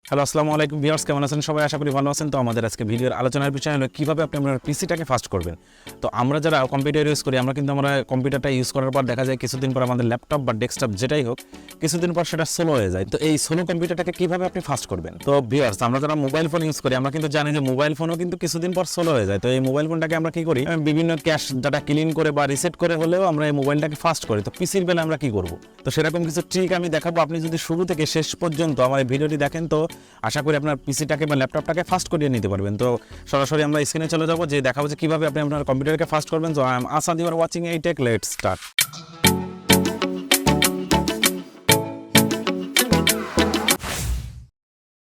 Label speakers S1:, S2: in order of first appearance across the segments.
S1: Hello, আসসালামু আলাইকুম viewers, কেমন আছেন সবাই? আশা করি ভালো আছেন। তো আমাদের আজকে ভিডিওর আলোচনার বিষয় হলো কীভাবে আপনি আপনার পিসিটাকে ফাস্ট করবেন। তো আমরা যারা কম্পিউটার ইউজ করি, আমরা কম্পিউটারটা ইউজ করার পর দেখা যায় কিছুদিন পর আমাদের ল্যাপটপ বা ডেস্কটপ যেটাই হোক, কিছুদিন পর সেটা স্লো হয়ে যায়। তো এই স্লো কম্পিউটারটাকে কীভাবে আপনি ফাস্ট করবেন? তো ভিউয়ার্স, আমরা যারা মোবাইল ফোন ইউজ করি, আমরা কিন্তু জানি যে মোবাইল ফোনও কিন্তু কিছুদিন পর স্লো হয়ে যায়। তো এই মোবাইল ফোনটাকে আমরা কী করি? বিভিন্ন ক্যাশ ডাটা ক্লিন করে বা রিসেট করে হলেও আমরা এই মোবাইলটাকে ফাস্ট করি। তো পিসির বেলা আমরা কী করব? তো সেরকম কিছু ট্রিক আমি দেখাবো। আপনি যদি শুরু থেকে শেষ পর্যন্ত আমার এই ভিডিওটি দেখেন, তো আশা করি আপনার পিসিটাকে বা ল্যাপটপটাকে ফাস্ট করিয়ে নিতে পারবেন। তো সরাসরি আমরা স্ক্রিনে চলে যাবো, যে দেখাবো যে কীভাবে আপনি আপনার কম্পিউটারকে ফাস্ট করবেন। So I am Asad, you are watching এই টেক, লেটস স্টার্ট।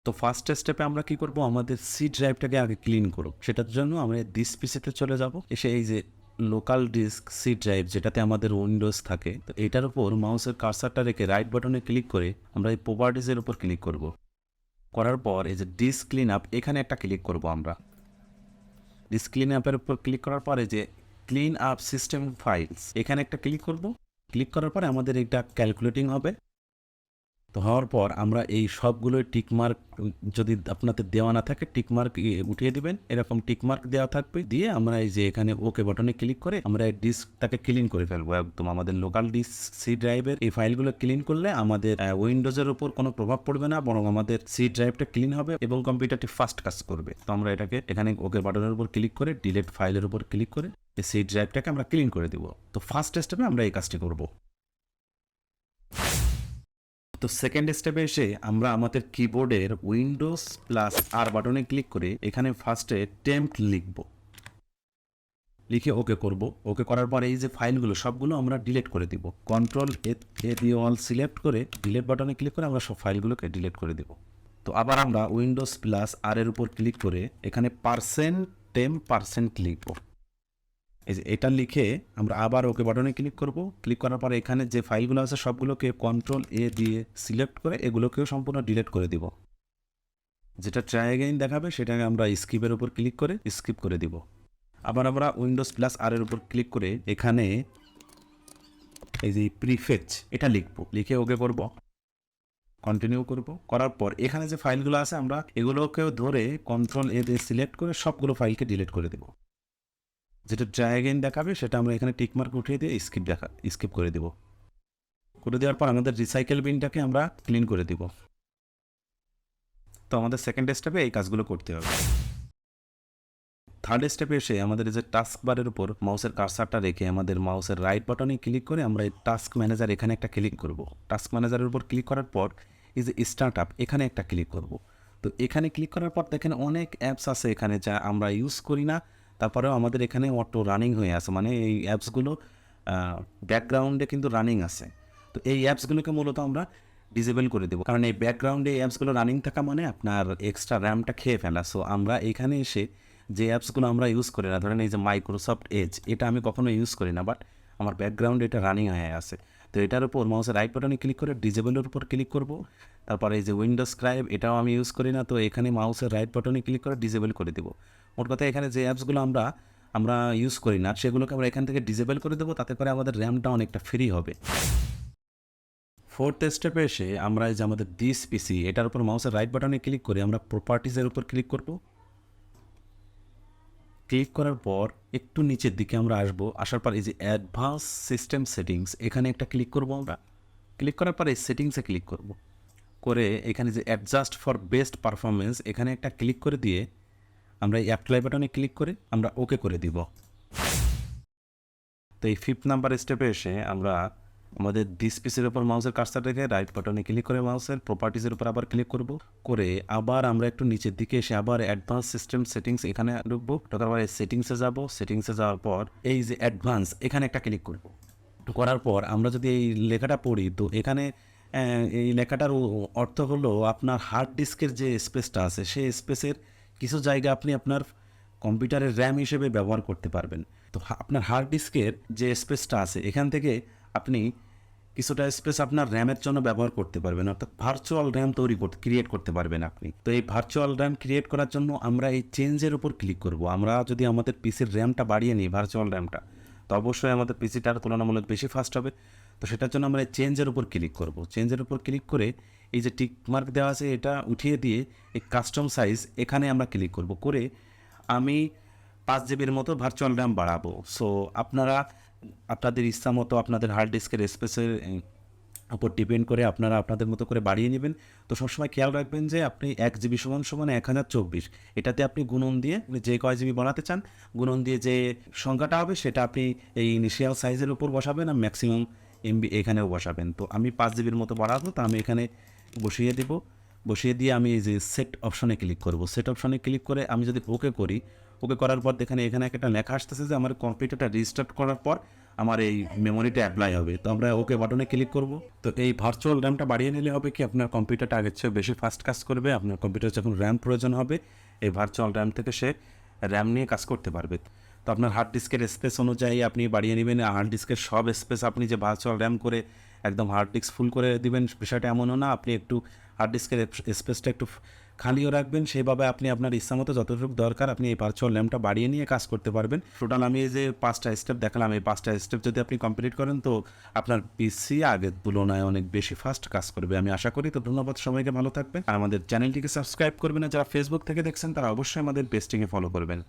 S1: তো ফার্স্ট স্টেপে আমরা কি করব, আমাদের সি ড্রাইভটাকে আগে ক্লিন করব। সেটার জন্য আমরা দিস পিসিতে চলে যাব, এসে এই যে লোকাল ডিস্ক সি ড্রাইভ যেটাতে আমাদের উইন্ডোজ থাকে, তো এটার উপর মাউসের কার্সারটা রেখে রাইট বাটনে ক্লিক করে আমরা এই প্রপার্টিজের উপর ক্লিক করব। করার পর এই যে ডিস্ক ক্লিন আপ, এখানে একটা ক্লিক করব। আমরা ডিস্ক ক্লিন আপের উপর ক্লিক করার পরে যে ক্লিন আপ সিস্টেম ফাইলস, এখানে একটা ক্লিক করব। ক্লিক করার পরে আমাদের এটা ক্যালকুলেটিং হবে। তো হওয়ার পর আমরা এই সবগুলোই টিকমার্ক, যদি আপনাদের দেওয়া না থাকে টিকমার্ক উঠিয়ে দিবেন। এরকম টিকমার্ক দেওয়া থাকবে, দিয়ে আমরা এই যে এখানে ওকে বাটনে ক্লিক করে আমরা এই ডিস্কটাকে ক্লিন করে ফেলবো। একদম আমাদের লোকাল ডিস্ক সি ড্রাইভের এই ফাইলগুলো ক্লিন করলে আমাদের উইন্ডোজের উপর কোনো প্রভাব পড়বে না, বরং আমাদের সি ড্রাইভটা ক্লিন হবে এবং কম্পিউটারটি ফাস্ট কাজ করবে। তো আমরা এটাকে এখানে ওকে বাটনের উপর ক্লিক করে ডিলিট ফাইলের উপর ক্লিক করে এই সি ড্রাইভটাকে আমরা ক্লিন করে দেবো। তো ফার্স্ট স্টেপে আমরা এই কাজটি করবো। তো সেকেন্ড স্টেপে এসে আমরা আমাদের কিবোর্ডের উইন্ডোজ প্লাস আর বাটনে ক্লিক করে এখানে ফার্স্টে টেম্প লিখব। লিখে ওকে করব। ওকে করার পর এই যে ফাইলগুলো সবগুলো আমরা ডিলিট করে দিব। কন্ট্রোল এ দিয়ে অল সিলেক্ট করে ডিলিট বাটনে ক্লিক করে আমরা সব ফাইলগুলোকে ডিলিট করে দিব। তো আবার আমরা উইন্ডোজ প্লাস আর এর উপর ক্লিক করে এখানে %temp% লিখব। এই যে এটা লিখে আমরা আবার ওকে বাটনে ক্লিক করব। ক্লিক করার পরে এখানে যে ফাইলগুলো আছে সবগুলোকে কন্ট্রোল এ দিয়ে সিলেক্ট করে এগুলোকেও সম্পূর্ণ ডিলিট করে দিব। যেটা ট্রাই অ্যাগেইন দেখাবে সেটাকে আমরা স্কিপের উপর ক্লিক করে স্কিপ করে দিব। আবার আমরা উইন্ডোজ প্লাস আর এর উপর ক্লিক করে এখানে এই যে প্রিফেচ এটা লিখব। লিখে ওকে করব, কন্টিনিউ করব। করার পর এখানে যে ফাইলগুলো আছে আমরা এগুলোকেও ধরে কন্ট্রোল এ দিয়ে সিলেক্ট করে সবগুলো ফাইলকে ডিলিট করে দেব। যেটা ট্রাই অ্যাগেইন দেখাবে সেটা আমরা এখানে টিকমার্ক উঠিয়ে দিয়ে স্কিপ করে দেব। করে দেওয়ার পর আমাদের রিসাইকেল বিনটাকে আমরা ক্লিন করে দিব। তো আমাদের সেকেন্ড স্টেপে এই কাজগুলো করতে হবে। থার্ড স্টেপে এসে আমাদের এই যে টাস্ক বারের উপর মাউসের কার্সারটা রেখে আমাদের মাউসের রাইট বাটনে ক্লিক করে আমরা এই টাস্ক ম্যানেজার এখানে একটা ক্লিক করব। টাস্ক ম্যানেজারের উপর ক্লিক করার পর এই যে স্টার্ট আপ এখানে একটা ক্লিক করব। তো এখানে ক্লিক করার পর দেখেন অনেক অ্যাপস আছে এখানে যা আমরা ইউজ করি না, তারপরেও আমাদের এখানে অটো রানিং হয়ে আছে, মানে এই অ্যাপসগুলো ব্যাকগ্রাউন্ডে কিন্তু রানিং আছে। তো এই অ্যাপসগুলোকে মূলত আমরা ডিসেবল করে দেবো, কারণ এই ব্যাকগ্রাউন্ডে এই অ্যাপসগুলো রানিং থাকা মানে আপনার এক্সট্রা র্যামটা খেয়ে ফেলা। সো আমরা এখানে এসে যে অ্যাপসগুলো আমরা ইউজ করি না, ধরেন এই যে মাইক্রোসফট এজ, এটা আমি কখনো ইউজ করি না, বাট আমার ব্যাকগ্রাউন্ডে এটা রানিং হয়ে আছে। তো এটার উপর মাউসের রাইট বাটনে ক্লিক করে ডিসেবলের উপর ক্লিক করব। তারপরে এই যে উইন্ডোজ স্ক্রাইব, এটাও আমি ইউজ করি না, তো এখানে মাউসের রাইট বাটনে ক্লিক করে ডিসেবল করে দেবো। মোট কথা এখানে যে অ্যাপসগুলো আমরা ইউজ করি না সেগুলোকে আমরা এখান থেকে ডিসেবল করে দেবো, তাতে করে আমাদের র্যামটা অনেকটা ফ্রি হবে। ফোর্থ স্টেপে এসে আমরা এই যে আমাদের দিস পিসি, এটার উপর মাউসের রাইট বাটনে ক্লিক করে আমরা প্রপার্টিজের উপর ক্লিক করব। ক্লিক করার পর একটু নিচের দিকে আমরা আসার পর এই যে অ্যাডভান্স সিস্টেম সেটিংস, এখানে একটা ক্লিক করব। আমরা ক্লিক করার পর এই সেটিংসে ক্লিক করব, করে এখানে যে অ্যাডজাস্ট ফর বেস্ট পারফরমেন্স এখানে একটা ক্লিক করে দিয়ে আমরা এই অ্যাপ্লাই বাটনে ক্লিক করে আমরা ওকে করে দিব। তো এই ফিফথ নাম্বার স্টেপে এসে আমরা আমাদের দিস পিসির উপর মাউসের কার্সার রেখে রাইট বাটনে ক্লিক করে মাউসের প্রপার্টিজের উপর আবার ক্লিক করব, করে আবার আমরা একটু নিচের দিকে এসে আবার অ্যাডভান্স সিস্টেম সেটিংস এখানে ঢুকবো। ঢোকার পর সেটিংসে যাব, সেটিংসে যাওয়ার পর এই যে অ্যাডভান্স এখানে একটা ক্লিক করব। করার পর আমরা যদি এই লেখাটা পড়ি, তো এখানে এই লেখাটার অর্থ হলো আপনার হার্ড ডিস্কের যে স্পেসটা আছে সেই স্পেসের কিছু জায়গা আপনি আপনার কম্পিউটারের র্যাম হিসেবে ব্যবহার করতে পারবেন। তো আপনার হার্ড ডিস্কের যে স্পেসটা আছে এখান থেকে আপনি কিছুটা স্পেস আপনার র্যামের জন্য ব্যবহার করতে পারবেন, অর্থাৎ ভার্চুয়াল র্যাম ক্রিয়েট করতে পারবেন আপনি। তো এই ভার্চুয়াল র্যাম ক্রিয়েট করার জন্য আমরা এই চেঞ্জের উপর ক্লিক করব। আমরা যদি আমাদের পিসির র্যামটা বাড়িয়ে নিই, ভার্চুয়াল র্যামটা, তো অবশ্যই আমাদের পিসিটার তুলনামূলক বেশি ফাস্ট হবে। তো সেটার জন্য আমরা এই চেঞ্জের উপর ক্লিক করব। চেঞ্জের উপর ক্লিক করে এই যে টিক মার্ক দেওয়া আছে এটা উঠিয়ে দিয়ে এই কাস্টম সাইজ এখানে আমরা ক্লিক করব, করে আমি 5 জিবির মতো ভার্চুয়াল র্যাম বাড়াবো। সো আপনারা আপনাদের ইচ্ছা মতো আপনাদের হার্ড ডিস্কের স্পেসের উপর ডিপেন্ড করে আপনারা আপনাদের মতো করে বাড়িয়ে নেবেন। তো সবসময় খেয়াল রাখবেন যে আপনি 1 জিবি সমান সমান 1024, এটাতে আপনি গুণন দিয়ে যে কয় জিবি বানাতে চান গুণন দিয়ে যে সংখ্যাটা হবে সেটা আপনি এই ইনিশিয়াল সাইজের উপর বসাবেন আর ম্যাক্সিমাম এমবি এখানেও বসাবেন। তো আমি 5 জিবির মতো বাড়াবো, তো আমি এখানে বসিয়ে দেব। বসিয়ে দিয়ে আমি এই যে সেট অপশনে ক্লিক করব। সেট অপশনে ক্লিক করে আমি যদি ওকে করি, ওকে করার পর দেখেন এখানে একটা লেখা আসতেছে যে আমার কম্পিউটারটা রিস্টার্ট করার পর আমার এই মেমোরিটা অ্যাপ্লাই হবে। তো আমরা ওকে বাটনে ক্লিক করব। তো এই ভার্চুয়াল র্যামটা বাড়িয়ে নিলে হবে কি আপনার কম্পিউটারটা আগের চেয়ে বেশি ফাস্ট কাজ করবে। আপনার কম্পিউটার যখন র্যাম প্রয়োজন হবে এই ভার্চুয়াল র্যাম থেকে সে র্যাম নিয়ে কাজ করতে পারবে। তো আপনার হার্ড ডিস্কের স্পেস অনুযায়ী আপনি বাড়িয়ে নেবেন। হার্ড ডিস্কের সব স্পেস আপনি যে ভার্চুয়াল র্যাম করে একদম হার্ড ডিস্ক ফুল করে দিবেন বিষয়টা এমনও না। আপনি একটু হার্ড ডিস্কের স্পেসটা একটু খালিও রাখবেন, সেইভাবে আপনি আপনার ইচ্ছা মতো যতটুকু দরকার আপনি এই ভার্চুয়াল র্যামটা বাড়িয়ে নিয়ে কাজ করতে পারবেন। টোটাল আমি এই যে 5টা স্টেপ দেখালাম, এই 5টা স্টেপ যদি আপনি কমপ্লিট করেন তো আপনার পিসি আগের তুলনায় অনেক বেশি ফাস্ট কাজ করবে আমি আশা করি। তো ধন্যবাদ, সবাইকে ভালো থাকবেন। আর আমাদের চ্যানেলটিকে সাবস্ক্রাইব করবেন, আর যারা ফেসবুক থেকে দেখছেন তারা অবশ্যই আমাদের পেজটিকে ফলো করবেন।